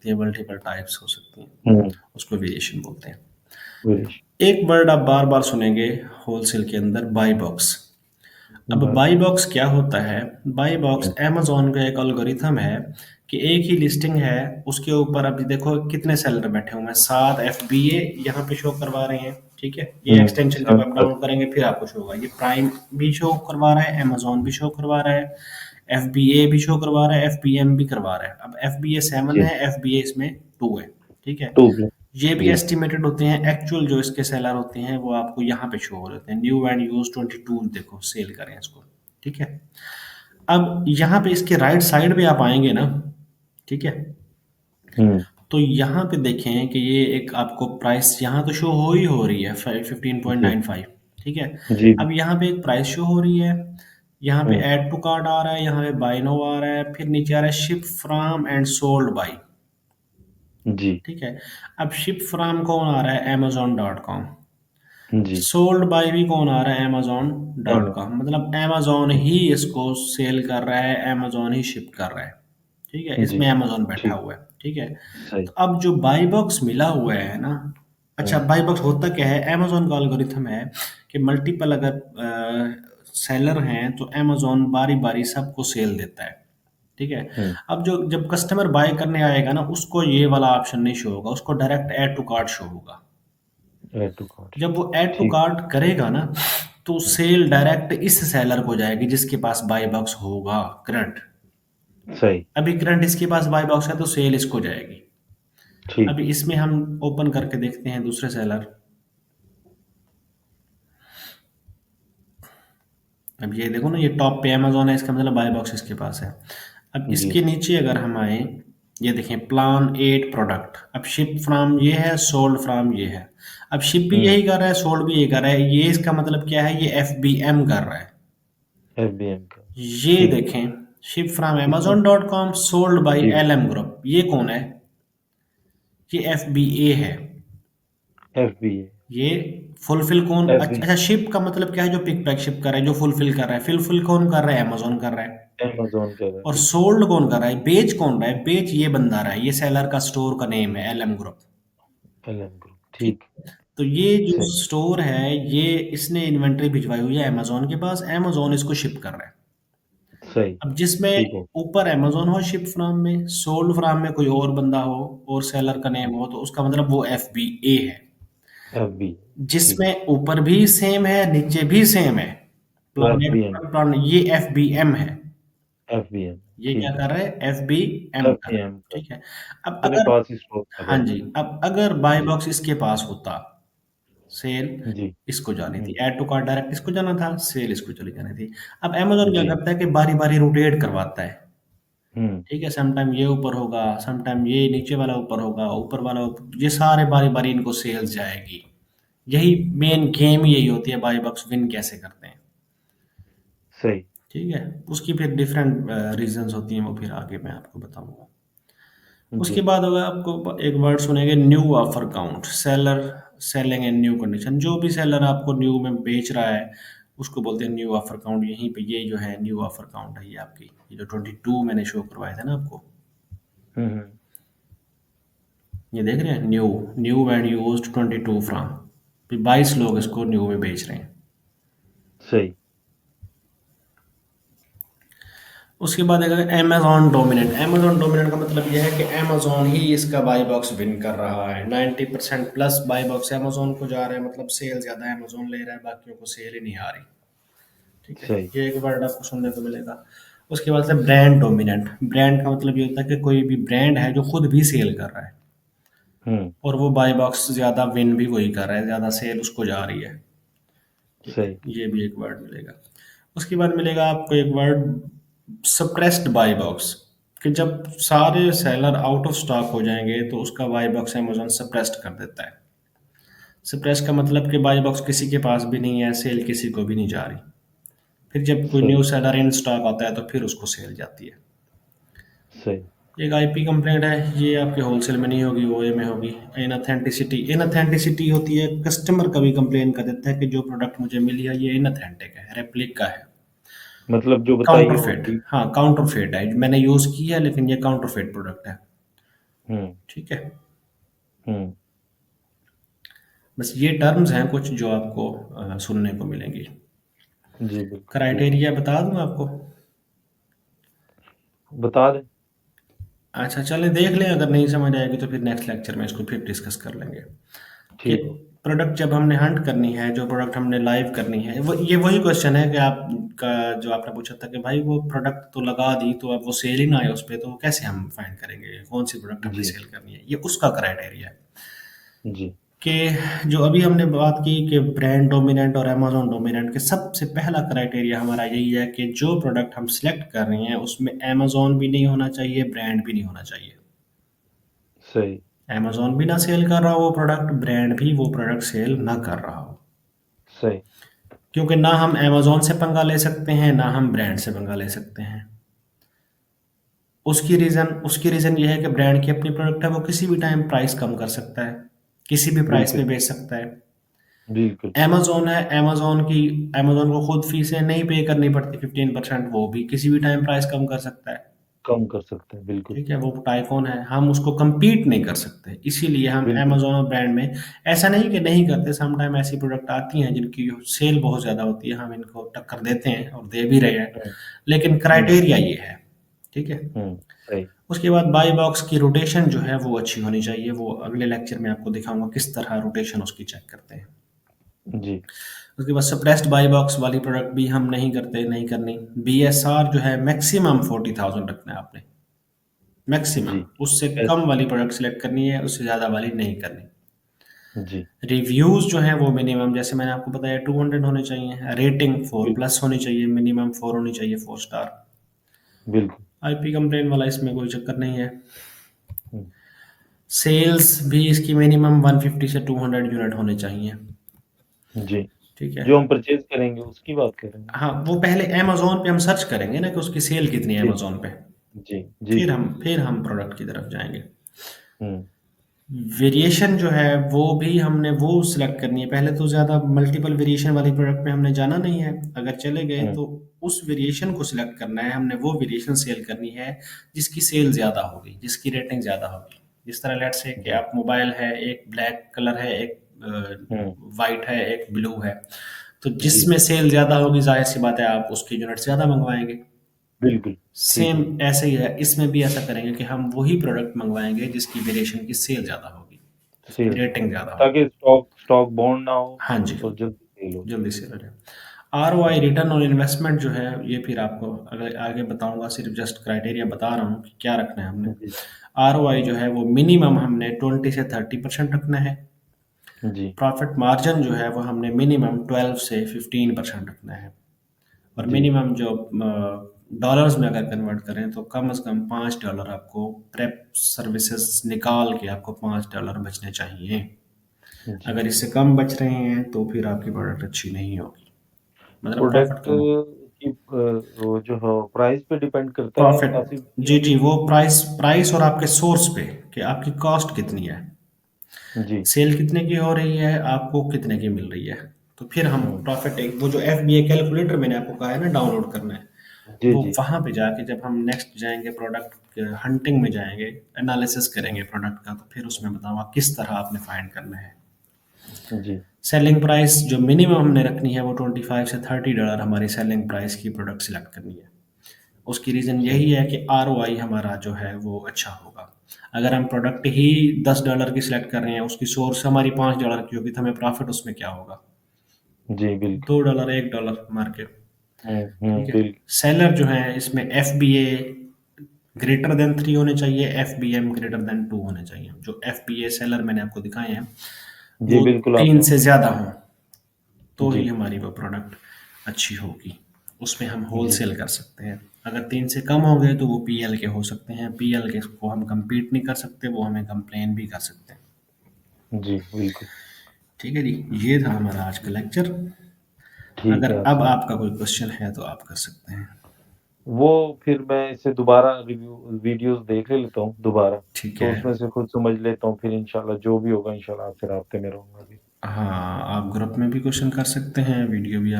सकती है, multiple types हो सकती हैं, हम्म। उसको वेरिएशन बोलते हैं। विश। एक वर्ड आप बार बार सुनेंगे होलसेल के अंदर, बाई बॉक्स। अब बाय बाई बॉक्स। बॉक्स क्या होता है? बाई बॉक्स अमेजोन का एक एल्गोरिथम है कि एक ही लिस्टिंग है, उसके ऊपर अभी देखो कितने सेलर बैठे हुए हैं, 7 FBA यहाँ पे शो करवा रहे हैं। ठीक है, ये एक्सटेंशन जब सब आप सब। डाउनलोड करेंगे फिर आपको शो होगा। ये प्राइम भी शो करवा रहा है, अमेजोन भी शो करवा रहा है, FBA भी शो करवा रहा है, FBM भी करवा रहा है। अब FBA 7 जी। है, FBA इसमें 2 है। ठीक है, टू ब्लॉक। ये भी जी। एस्टिमेटेड होते हैं, एक्चुअल जो इसके सेलर होते हैं वो आपको यहाँ पे शो हो रहे हैं। न्यू एंड यूज 22 देखो सेल करें इसको। ठीक है, अब यहाँ पे इसके राइट साइड पे आप आएंगे ना, ठीक है, हम्म। तो यहाँ पे देखें कि ये एक आपको प्राइस यहाँ तो शो हो ही हो रही है, जी 15.95। ठीक है, जी जी। अब यहाँ पे एक प्राइस शो हो रही है, यहाँ पे हम्म। ऐड टू कार्ट आ रहा है, यहाँ पे बाय नो आ रहा है, फिर नीचे आ रहा है ship from and sold by. जी ठीक है, अब शिप फ्रॉम कौन आ रहा है? amazon.com। जी। सोल्ड बाय भी कौन आ रहा है? amazon dot Amazon. कॉम। मतलब amazon ही इसको सेल कर रहा है, amazon ही शिप कर रहा है। ठीक है, जी। इसमें amazon बैठा ठीक। हुआ है। ठीक है, सही। तो अब जो बाई बॉक्स मिला हुआ है ना, अच्छा हम्म। बाई बॉक्स होता क्या है? amazon का एल्गोरिथम है कि मल्टीपल अगर सेलर हैं तो amazon बारी बारी सबको सेल देता है। ठीक है, हम्म। अब जो जब कस्टमर बाय करने आएगा ना, उसको ये वाला ऑप्शन नहीं शो होगा, उसको direct add to cart show होगा। Add to cart. जब वो ऐड टू ठीक। कार्ट करेगा ना, तो हम्म, सेल डायरेक्ट इस सेलर को जाएगी जिसके पास बाय बॉक्स होगा करंट। सही। अभी करंट इसके पास बाय बॉक्स है तो सेल इसको जाएगी। ठीक। अभी इसमें हम ओपन करके देखते हैं दूसरे सेलर। अब ये देखो ना, ये टॉप पे अमेजोन है, इसका मतलब बाय बॉक्स इसके पास है। अब जी। इसके नीचे अगर हम आए, ये देखें प्लान 8 प्रोडक्ट। अब शिप फ्रॉम ये है, सोल्ड फ्रॉम ये है। अब शिप भी हम्म। यही कर रहा है, सोल्ड भी यही कर रहा है। ये इसका मतलब क्या है? ये FBM कर रहा है। FBM का। ये ठीक। देखें, शिप फ्रॉम इसमें। amazon.com सोल्ड बाय ठीक। LM group. ये कौन है? ये FBA है। FBA। ये फुलफिल कौन? FB। अच्छा, शिप का मतलब क्या है? जो पिक पैक शिप कर रहा है, जो फुलफिल कर रहा है। फुलफिल कौन कर रहा है? अमेजोन कर रहा है। Amazon का है। और ठीक। सोल्ड कौन कर रहा है? बेच कौन रहा है? बेच ये बंदा रहा है, ये सेलर का स्टोर का नेम है LM ग्रुप। LM group. ठीक, ठीक। तो ये जो सही। स्टोर है, ये इसने इन्वेंट्री भिजवाई हुई है अमेजोन के पास, अमेजोन इसको शिप कर रहा है। सही। अब जिसमें ठीक है। ऊपर अमेजोन हो शिप फ्रॉम में, सोल्ड फ्रॉम में कोई और बंदा हो और सेलर का नेम हो, तो उसका मतलब वो FBA है। FB। ठीक। जिसमें ऊपर भी सेम है, नीचे भी सेम है, वो प्लानेट FBM। प्लान, ये FBM है। FBM। ये क्या ठीक है। कर रहा है? FBM कर रहा है। FBM का। ठीक है, अब अपने अगर, पास ही स्टोर कर रहा हाँ है। जी, अब अगर बाय जी बॉक्स इसके पास होता, सेल जी। इसको जानी थी, हम्म। ऐड टू कार्ट डायरेक्ट इसको जाना था, सेल इसको चली जानी थी। अब अमेजोन क्या जी। करता है कि बारी बारी रोटेट करवाता है। हम्म। ठीक है, सम टाइम ये ऊपर होगा, सम टाइम ये नीचे वाला ऊपर होगा, ऊपर वाला ऊपर, ये सारे बारी बारी इनको सेल्स जाएगी। यही मेन गेम यही होती है, बाई बॉक्स विन कैसे करते हैं। सही। ठीक है, उसकी फिर डिफरेंट रीजंस होती हैं, वो फिर आगे मैं आपको बताऊंगा। उसके जी। बाद होगा, आपको एक वर्ड सुनेंगे, new offer count. Seller selling in new condition, जो भी सेलर आपको न्यू में बेच रहा है उसको बोलते हैं न्यू ऑफर काउंट। यहीं पे ये जो है न्यू ऑफर काउंट है, ये आपकी ये जो 22 मैंने शो करवाया था ना आपको, हम्म। ये देख रहे हैं, new new and used 22 from. 22 लोग इसको न्यू में बेच रहे हैं। सही। उसके बाद अगर अमेजॉन डोमिनेंट, अमेजॉन डोमिनेंट का मतलब यह है कि अमेजॉन ही इसका बाई बॉक्स विन कर रहा है। 90% प्लस बाई बॉक्स अमेजॉन को जा रहा है, मतलब सेल ज़्यादा अमेजॉन ले रहा है, बाकियों को सेल ही नहीं आ रही। ठीक है, सही। ये एक वर्ड आपको सुनने को मिलेगा। उसके बाद से ब्रांड डोमिनेंट। ब्रांड का मतलब ये होता है कि कोई भी ब्रांड है जो खुद भी सेल कर रहा है हम्म। और वो बाई बॉक्स ज़्यादा विन भी वही कर रहा है, ज़्यादा सेल उसको जा रही है। ठीक है, सही। ये भी एक वर्ड मिलेगा। उसके बाद मिलेगा आपको एक वर्ड, सप्रेस्ड बाई बॉक्स। कि जब सारे सेलर आउट ऑफ स्टॉक हो जाएंगे तो उसका बाई बॉक्स अमेजोन सप्रेस्ड कर देता है। सप्रेस का मतलब कि बाई बॉक्स किसी के पास भी नहीं है, सेल किसी को भी नहीं जा रही। फिर जब कोई सही। न्यू सेलर इन स्टॉक आता है तो फिर उसको सेल जाती है। सही। एक IP कंप्लेंट है, ये आपके होलसेल में नहीं होगी, OA में होगी। इनऑथेंटिसिटी, इनऑथेंटिसिटी होती है, कस्टमर कभी कंप्लेन कर देता है कि जो प्रोडक्ट मुझे मिली है ये इनऑथेंटिक है, रेप्लिका है, मतलब जो बताइए वो काउंटरफेट। ठीक। हाँ, काउंटरफेट है, मैंने यूज़ की है लेकिन ये काउंटरफेट प्रोडक्ट है। हुँ, ठीक है? हुँ। बस ये टर्म्स हैं कुछ जो आपको सुनने को मिलेंगी। जी, बिल्कुल, बिल्कुल। क्राइटेरिया बता दूँ आपको? बता दें। अच्छा चलें देख लें, अगर नहीं समझ आएगी तो फिर नेक्स्ट लेक्चर में इसको फिर डिस्कस कर लेंगे। कि ठीक है। प्रोडक्ट जब हमने हंट करनी है, जो प्रोडक्ट हमने लाइव करनी है, वो ये वही क्वेश्चन है कि आपका जो आपने पूछा था कि भाई वो प्रोडक्ट तो लगा दी, तो अब वो सेल ही ना आए उस पे, तो कैसे हम फाइंड करेंगे कौन सी प्रोडक्ट हमने जी, सेल करनी है? ये उसका क्राइटेरिया है जी, कि जो अभी हमने बात की कि ब्रांड डोमिनेंट और अमेज़न डोमिनेंट के सबसे पहला क्राइटेरिया हमारा यही है कि जो प्रोडक्ट हम सेलेक्ट कर रहे हैं उसमें अमेज़न भी नहीं होना चाहिए, ब्रांड भी नहीं होना चाहिए। सही, अमेज़न भी ना सेल कर रहा हो वो प्रोडक्ट, ब्रांड भी वो प्रोडक्ट सेल ना कर रहा हो। सही। क्योंकि ना हम अमेज़न से पंगा ले सकते हैं, ना हम ब्रांड से पंगा ले सकते हैं। उसकी रीज़न ये है कि ब्रांड की अपनी प्रोडक्ट है, वो किसी भी टाइम प्राइस कम कर सकता है, किसी भी प्राइस पे बिल्कुल, बेच सकता है। बिल्कुल। अमेज़न है, अमेज़न को खुद फीसें नहीं पे करनी पड़ती 15%, वो भी किसी भी टाइम प्राइस कम कर सकता है। कम कर सकते हैं, बिल्कुल, ठीक है, वो टाइकून है, हम उसको कम्पीट नहीं कर सकते। इसीलिए हम बिल्कुल। अमेज़न और ब्रांड में ऐसा नहीं कि नहीं करते, सम टाइम ऐसी प्रोडक्ट आती हैं जिनकी सेल बहुत ज़्यादा होती है, हम इनको टक्कर देते हैं और दे भी रहे हैं। हुँ, लेकिन हुँ, क्राइटेरिया ये है, ठीक है? हुँ, सही। उसके बाद बाय बॉक्स की रोटेशन जो है वो अच्छी होनी चाहिए, वो अगले लेक्चर में आपको दिखाऊँगा किस तरह रोटेशन उसकी चेक करते हैं। जी, उसके बाद सप्रेस्ड बाय बॉक्स वाली प्रोडक्ट भी हम नहीं करते, नहीं करनी। बीएसआर जो है मैक्सिमम 40,000 रखना है आपने, मैक्सिमम। जी। उससे कम ऐसे वाली प्रोडक्ट सेलेक्ट करनी है, उससे ज़्यादा वाली नहीं करनी। जी, रिव्यूज़ जो हैं वो मिनिमम जैसे मैंने आपको बताया 200 होने चाहिए। रेटिंग 4 बिल्कुल, प्लस होनी चाहिए, मिनिमम 4 होनी चाहिए, 4 स्टार। बिल्कुल। आईपी कंप्लेन वाला इसमें कोई चक्कर नहीं है। हुँ, सेल्स भी इसकी मिनिमम 150 से 200 यूनिट होने चाहिए, जी। ठीक है? जो हम परचेज़ करेंगे उसकी बात कर रहे हैं? हाँ, वो पहले अमेज़न पे हम सर्च करेंगे ना कि उसकी सेल कितनी है जी, अमेज़न पे, जी, जी, जी। फिर हम प्रोडक्ट की तरफ जाएँगे। हुँ, वेरिएशन जो है वो भी हमने वो सिलेक्ट करनी है। पहले तो ज़्यादा मल्टीपल वेरिएशन वाली प्रोडक्ट पे हमने जाना नहीं है। अगर चले गए हुँ, तो उस वेरिएशन को सिलेक्ट करना है, हमने वो वेरिएशन सेल करनी है जिसकी सेल ज़्यादा होगी, जिसकी रेटिंग ज़्यादा होगी। जिस तरह लेट्स से कि जी, आप मोबाइल है, एक ब्लैक कलर है, एक हुँ, व्हाइट है, एक ब्लू है। तो जी, जिसमें सेल ज़्यादा होगी ज़ाहिर-सी बात है आप उसकी यूनिट ज़्यादा मँगवाएँगे। बिल्कुल, ठीक सेम है, ऐसे ही है, इसमें भी ऐसा करेंगे कि हम वही प्रोडक्ट मँगवाएँगे जिसकी वेरिएशन की सेल ज़्यादा होगी, जिसकी सेल रेटिंग ज़्यादा होगी। ताकि स्टॉक स्टॉक बाउंड ना हो हाँ जी, और जल्दी सेल हो जाए। जल्दी सेल हो जाए। आरओआई जी, रिटर्न ऑन इन्वेस्टमेंट जो है, ये फिर आपको अगर आगे बताऊँगा, सिर्फ़ जस्ट क्राइटेरिया बता रहा हूँ कि क्या रखना है हमने। जी, आरओआई जो है वो मिनिमम हमने 20 से 30% रखना है। जी, प्रॉफ़िट मार्जिन जो है वो हमने मिनिमम 12 से 15% रखना है। और जी, मिनिमम जो डॉलर्स में अगर कन्वर्ट करें तो कम से कम $5 आपको प्रेप सर्विसेज निकाल के आपको $5 बचने चाहिए। जी। अगर इससे कम बच रहे हैं तो फिर आपकी प्रोडक्ट अच्छी नहीं होगी, मतलब प्रोडक्ट प्रॉफिट कम हो। की वो जो है प्राइस पे डिपेंड करता है प्रॉफिट, काफ़ी जी बढ़िया। जी, वो प्राइस प्राइस और आपके सोर्स पे कि आपकी कॉस्ट कितनी है, जी, सेल कितने की हो रही है, आपको कितने की मिल रही है। तो फिर हम हुँ, प्रॉफिट, एक वो जो एफबीए कैलकुलेटर मैंने आपको कहा है ना डाउनलोड करना है, जी, वो जी, वहाँ पे जाके जब हम नेक्स्ट जाएँगे प्रोडक्ट हंटिंग में जाएँगे, एनालिसिस करेंगे प्रोडक्ट का, तो फिर उसमें बताऊँगा किस तरह आपने फाइंड करना है। जी, सेलिंग प्राइस जो मिनिमम हमने रखनी है वो 25 से $30 हमारी सेलिंग प्राइस की प्रोडक्ट सेलेक्ट करनी है। उसकी रीज़न सही, यही है कि आरओआई हमारा जो है वो अच्छा होगा। अगर हम प्रोडक्ट ही $10 की सेलेक्ट कर रहे हैं, उसकी सोर्स हमारी $5 की होगी, तो हमें प्रॉफिट उसमें क्या होगा? जी, बिल्कुल। $2 $1 मार के, हुँ, हुँ, ठीक है? बिल्कुल। सेलर जो है इसमें एफबीए ग्रेटर देन 3 होने चाहिए, एफबीएम ग्रेटर देन 2 होने चाहिए। जो एफबीए सेलर मैंने आपको दिखाए हैं, जी, वो बिल्कुल 3 आपने से ज़्यादा हों, तो ही जी, हमारी वो प्रोडक्ट अच्छी होगी। उसमें हम जी, होलसेल कर सकते हैं। अगर 3 से कम हो गए तो वो पीएल के हो सकते हैं। पीएल के को हम कम्पीट नहीं कर सकते, वो हमें कंप्लेन भी कर सकते हैं। जी, बिल्कुल। ठीक है जी, ये था हमारा आज का लेक्चर। ठीक अगर है अब आसिम। आपका कोई क्वेश्चन है तो आप कर सकते हैं। वो फिर मैं इसे दोबारा रिव्यू वीडियोज़ देख लेता हूँ दोबारा, ठीक तो है। उसमें से खुद समझ लेता हूँ, फिर इंशाल्लाह जो भी होगा इंशाल्लाह आपसे राब्ते में रहूँगा भी। हाँ, आप ग्रुप में भी क्वेश्चन कर सकते हैं, वीडियो भी आप